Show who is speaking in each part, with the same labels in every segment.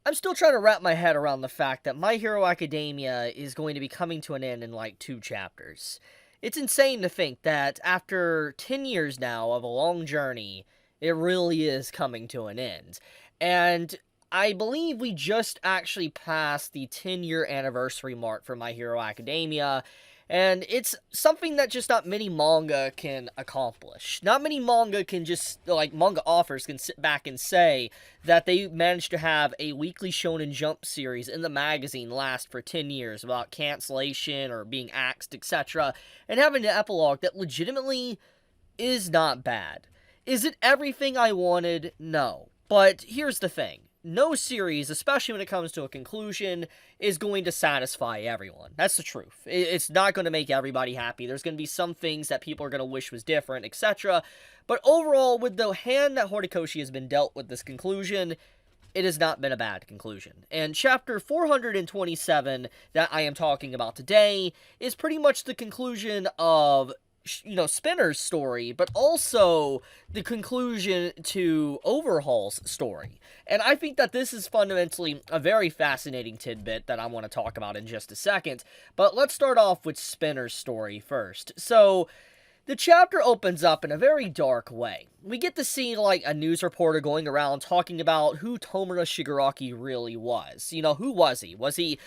Speaker 1: I'm still trying to wrap my head around the fact that My Hero Academia is going to be coming to an end in like 2 chapters. It's insane to think that after 10 years now of a long journey, it really is coming to an end. And I believe we just actually passed the 10-year anniversary mark for My Hero Academia, and it's something that just not many manga can accomplish. Not many manga can just, like, manga authors can sit back and say that they managed to have a weekly Shonen Jump series in the magazine last for 10 years without cancellation or being axed, etc., and having an epilogue that legitimately is not bad. Is it everything I wanted? No. But here's the thing. No series, especially when it comes to a conclusion, is going to satisfy everyone. That's the truth. It's not going to make everybody happy. There's going to be some things that people are going to wish was different, etc. But overall, with the hand that Horikoshi has been dealt with this conclusion, it has not been a bad conclusion. And chapter 427 that I am talking about today is pretty much the conclusion of Spinner's story, but also the conclusion to Overhaul's story. And I think that this is fundamentally a very fascinating tidbit that I want to talk about in just a second. But let's start off with Spinner's story first. So, the chapter opens up in a very dark way. We get to see, like, a news reporter going around talking about who Tomura Shigaraki really was. Who was he? Was he,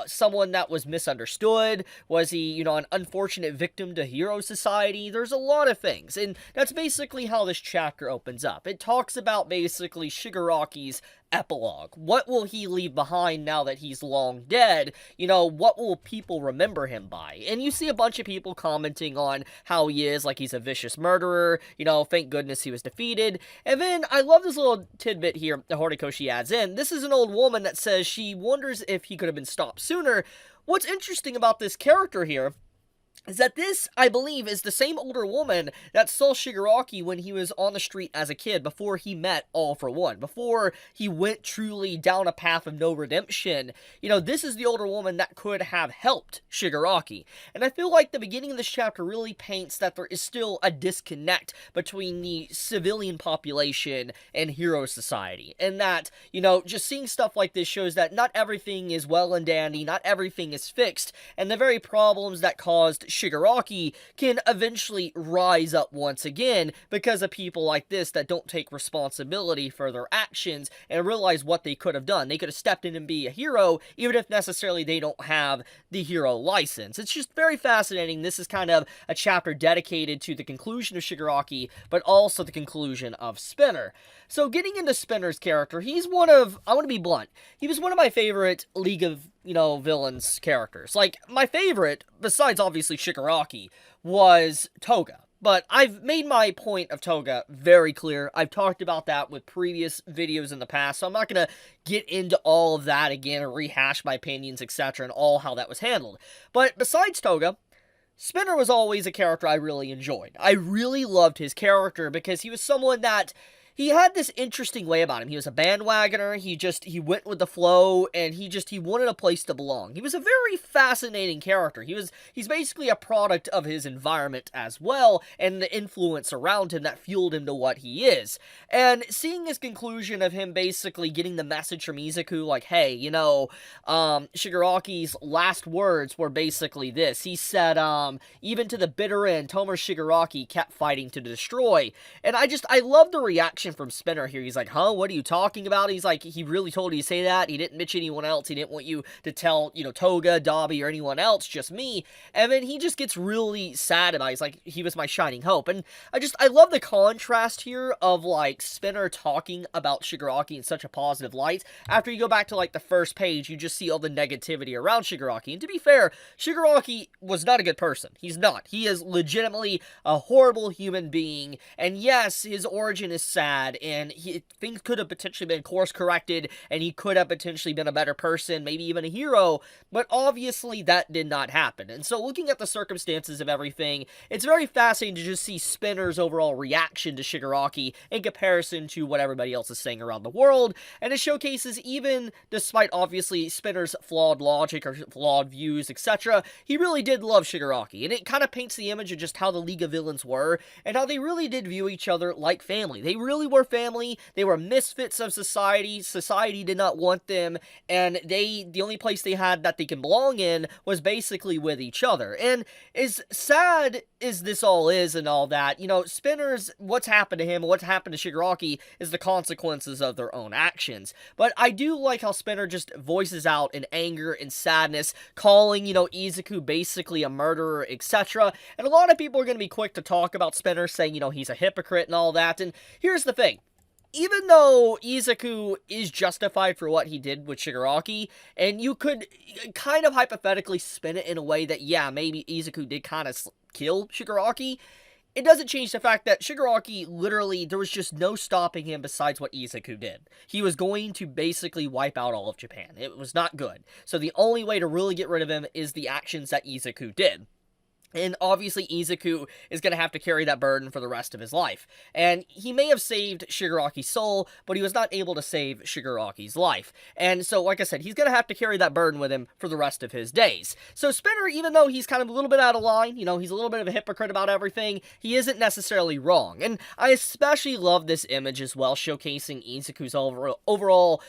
Speaker 1: someone that was misunderstood? Was he, an unfortunate victim to hero society? There's a lot of things, and that's basically how this chapter opens up. It talks about, basically, Shigaraki's epilogue. What will he leave behind now that he's long dead? What will people remember him by? And you see a bunch of people commenting on how he is, like he's a vicious murderer, thank goodness he was defeated. And then, I love this little tidbit here that Horikoshi adds in. This is an old woman that says she wonders if he could have been stopped sooner. What's interesting about this character here is that this, I believe, is the same older woman that saw Shigaraki when he was on the street as a kid, before he met All for One, before he went truly down a path of no redemption. This is the older woman that could have helped Shigaraki. And I feel like the beginning of this chapter really paints that there is still a disconnect between the civilian population and hero society. And that, just seeing stuff like this shows that not everything is well and dandy, not everything is fixed, and the very problems that caused Shigaraki can eventually rise up once again because of people like this that don't take responsibility for their actions and realize what they could have done. They could have stepped in and be a hero, even if necessarily they don't have the hero license. It's just very fascinating. This is kind of a chapter dedicated to the conclusion of Shigaraki, but also the conclusion of Spinner. So getting into Spinner's character, I want to be blunt, he was one of my favorite League of villains characters. Like, my favorite, besides obviously Shigaraki, was Toga. But I've made my point of Toga very clear. I've talked about that with previous videos in the past, so I'm not going to get into all of that again and rehash my opinions, etc., and all how that was handled. But besides Toga, Spinner was always a character I really enjoyed. I really loved his character because he was someone that he had this interesting way about him. He was a bandwagoner, he went with the flow, and he wanted a place to belong. He was a very fascinating character. He's basically a product of his environment as well, and the influence around him that fueled him to what he is. And seeing his conclusion of him basically getting the message from Izuku, like, hey, Shigaraki's last words were basically this. He said, even to the bitter end, Tomura Shigaraki kept fighting to destroy. And I love the reaction from Spinner here. He's like, huh, what are you talking about? He's like, he really told you to say that? He didn't mention anyone else. He didn't want you to tell, Toga, Dabi, or anyone else, just me. And then he just gets really sad about it. He's like, he was my shining hope. And I love the contrast here of, like, Spinner talking about Shigaraki in such a positive light. After you go back to, like, the first page, you just see all the negativity around Shigaraki. And to be fair, Shigaraki was not a good person. He's not. He is legitimately a horrible human being. And yes, his origin is sad, and things could have potentially been course corrected, and he could have potentially been a better person, maybe even a hero, but obviously that did not happen. And so looking at the circumstances of everything, it's very fascinating to just see Spinner's overall reaction to Shigaraki in comparison to what everybody else is saying around the world, and it showcases, even despite obviously Spinner's flawed logic or flawed views, etc., he really did love Shigaraki, and it kind of paints the image of just how the League of Villains were, and how they really did view each other like family. They really really were family. They were misfits of society. Society did not want them, and the only place they had that they can belong in was basically with each other. And as sad as this all is and all that, Spinner's, what's happened to him, what's happened to Shigaraki is the consequences of their own actions. But I do like how Spinner just voices out in anger and sadness, calling, Izuku basically a murderer, etc. And a lot of people are going to be quick to talk about Spinner, saying, he's a hypocrite and all that. And here's the thing. Even though Izuku is justified for what he did with Shigaraki, and you could kind of hypothetically spin it in a way that, yeah, maybe Izuku did kind of kill Shigaraki, it doesn't change the fact that Shigaraki, literally, there was just no stopping him besides what Izuku did. He was going to basically wipe out all of Japan. It was not good. So the only way to really get rid of him is the actions that Izuku did. And obviously Izuku is going to have to carry that burden for the rest of his life. And he may have saved Shigaraki's soul, but he was not able to save Shigaraki's life. And so, like I said, he's going to have to carry that burden with him for the rest of his days. So Spinner, even though he's kind of a little bit out of line, he's a little bit of a hypocrite about everything, he isn't necessarily wrong. And I especially love this image as well, showcasing Izuku's overall,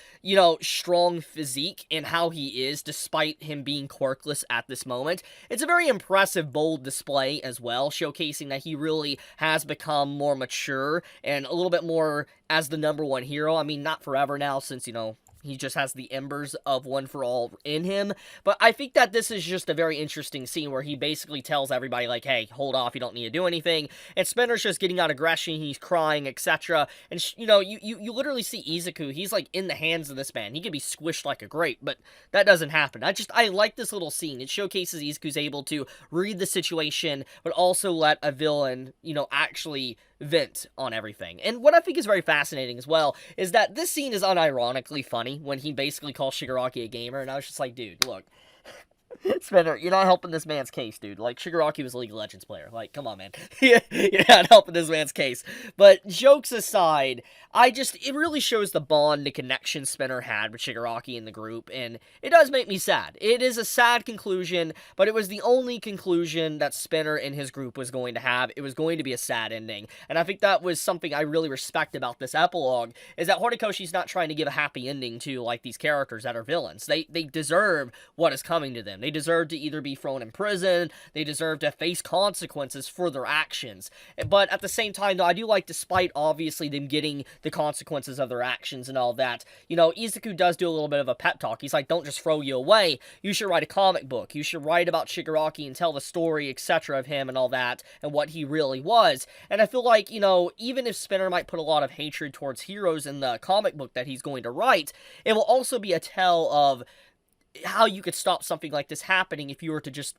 Speaker 1: strong physique and how he is, despite him being quirkless at this moment. It's a very impressive, bold display as well, showcasing that he really has become more mature and a little bit more as the number one hero. I mean, not forever now, since, he just has the embers of One for All in him. But I think that this is just a very interesting scene where he basically tells everybody, like, hey, hold off, you don't need to do anything. And Spinner's just getting out aggression, he's crying, etc. And, you literally see Izuku, he's, like, in the hands of this man. He could be squished like a grape, but that doesn't happen. I like this little scene. It showcases Izuku's able to read the situation, but also let a villain, actually vent on everything. And what I think is very fascinating as well is that this scene is unironically funny when he basically calls Shigaraki a gamer, and I was just like, dude, look, Spinner, you're not helping this man's case, dude. Like, Shigaraki was a League of Legends player. Like, come on, man. You're not helping this man's case. But jokes aside, it really shows the bond, the connection Spinner had with Shigaraki in the group, and it does make me sad. It is a sad conclusion, but it was the only conclusion that Spinner and his group was going to have. It was going to be a sad ending, and I think that was something I really respect about this epilogue, is that Horikoshi's not trying to give a happy ending to, like, these characters that are villains. They deserve what is coming to them. They deserve to either be thrown in prison, they deserve to face consequences for their actions. But at the same time, though, I do like, despite obviously them getting the consequences of their actions and all that, Izuku does do a little bit of a pep talk. He's like, don't just throw you away, you should write a comic book, you should write about Shigaraki and tell the story, etc. of him and all that, and what he really was. And I feel like, even if Spinner might put a lot of hatred towards heroes in the comic book that he's going to write, it will also be a tell of how you could stop something like this happening if you were to just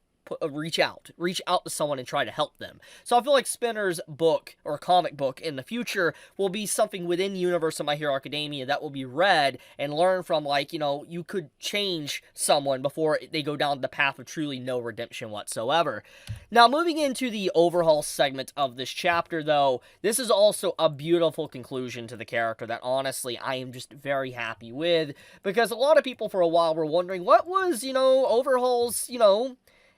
Speaker 1: reach out to someone and try to help them. So I feel like Spinner's book or comic book in the future will be something within the universe of My Hero Academia that will be read and learn from. Like, you could change someone before they go down the path of truly no redemption whatsoever. Now, moving into the overhaul segment of this chapter, though, this is also a beautiful conclusion to the character that honestly I am just very happy with, because a lot of people for a while were wondering what was, Overhaul's,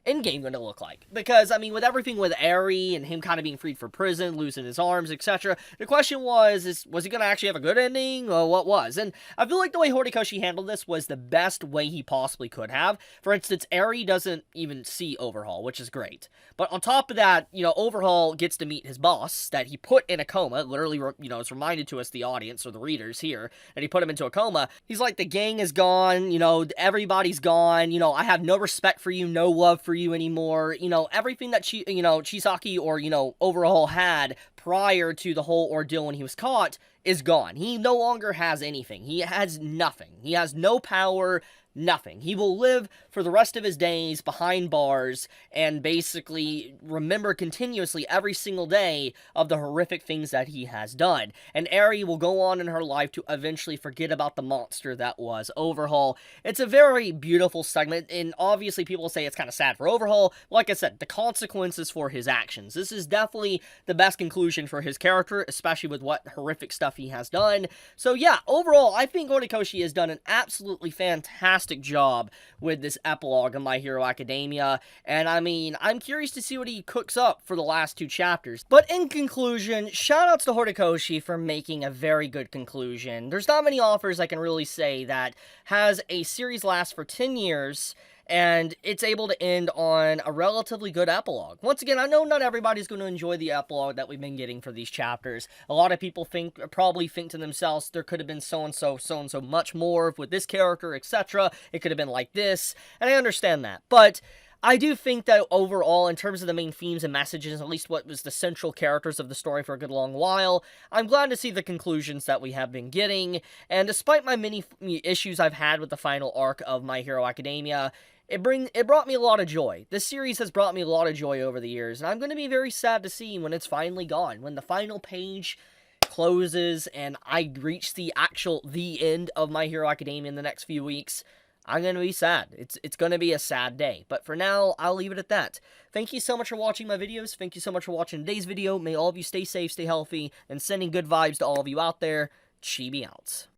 Speaker 1: Endgame going to look like. Because, I mean, with everything with Eri and him kind of being freed from prison, losing his arms, etc., the question was he going to actually have a good ending, or what was? And I feel like the way Horikoshi handled this was the best way he possibly could have. For instance, Eri doesn't even see Overhaul, which is great. But on top of that, Overhaul gets to meet his boss that he put in a coma. Literally, it's reminded to us, the audience, or the readers here, that he put him into a coma. He's like, the gang is gone, everybody's gone, I have no respect for you, no love for you anymore. Everything that Chisaki or Overhaul had prior to the whole ordeal when he was caught is gone. He no longer has anything. He has nothing. He has no power, nothing. He will live for the rest of his days behind bars and basically remember continuously every single day of the horrific things that he has done. And Eri will go on in her life to eventually forget about the monster that was Overhaul. It's a very beautiful segment, and obviously people say it's kind of sad for Overhaul. Like I said, the consequences for his actions. This is definitely the best conclusion for his character, especially with what horrific stuff he has done. So yeah, overall, I think Horikoshi has done an absolutely fantastic fantastic job with this epilogue of My Hero Academia, and I mean, I'm curious to see what he cooks up for the last 2 chapters. But in conclusion, shoutouts to Horikoshi for making a very good conclusion. There's not many authors I can really say that has a series last for 10 years, and it's able to end on a relatively good epilogue. Once again, I know not everybody's going to enjoy the epilogue that we've been getting for these chapters. A lot of people probably think to themselves, there could have been so-and-so much more with this character, etc. It could have been like this, and I understand that. But I do think that overall, in terms of the main themes and messages, at least what was the central characters of the story for a good long while, I'm glad to see the conclusions that we have been getting, and despite my many issues I've had with the final arc of My Hero Academia, it brought me a lot of joy. This series has brought me a lot of joy over the years, and I'm going to be very sad to see when it's finally gone. When the final page closes and I reach the end of My Hero Academia in the next few weeks, I'm going to be sad. It's going to be a sad day. But for now, I'll leave it at that. Thank you so much for watching my videos. Thank you so much for watching today's video. May all of you stay safe, stay healthy, and sending good vibes to all of you out there. Chibi out.